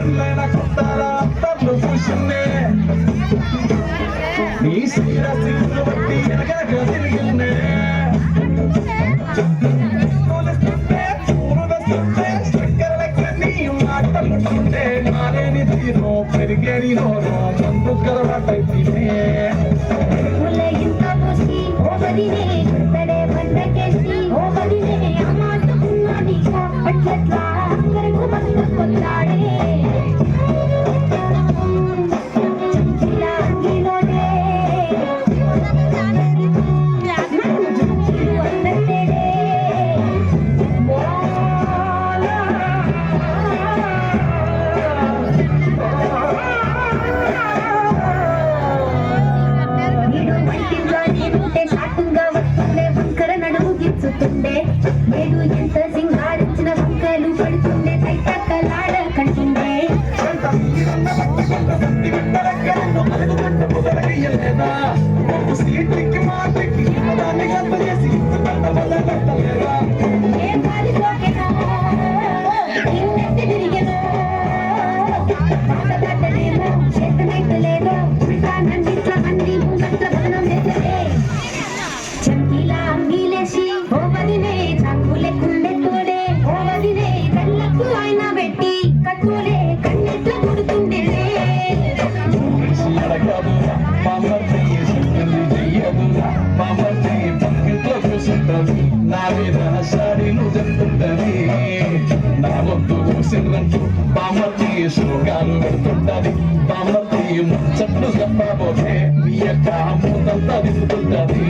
పెళ్ళైన కొత్తాల అత్తర్లు చూసిందే నీ సీర సిగ్గులు బట్టి ఎనగక తిరిగిందే నాలేని తీరు పెరిగేని నోరు ముందు కలవటైతే నేను ఎంత సింగారించిన వంకలు పడుతుండే తైతక్కలాడ కంటుండే ఏం పాలిపోకెనో నిన్నెత్తి తిరిగెనో బాధపడ్డలేమో చేతనైతలేదో నన్నిట్ల మంది ముంగట్ల బలం ఎత్తలే చంకీలా అంగీలేసి ఓవదినే చంకులే కుండెత్తోడే ఓవదినే కళ్ళకు ఆయన పెట్టి కట్టులే కన్నెట్ల కొడుతుండేలే నా మీద సారీలు చెప్తుంటది నా వద్దు సిర్రంటూ బామర్తి శ్లోకాలు పెడుతుంటది బామర్తి ముచ్చట్లు చెప్పబోతే మీ యొక్క మూతంతా దిగుతుంటది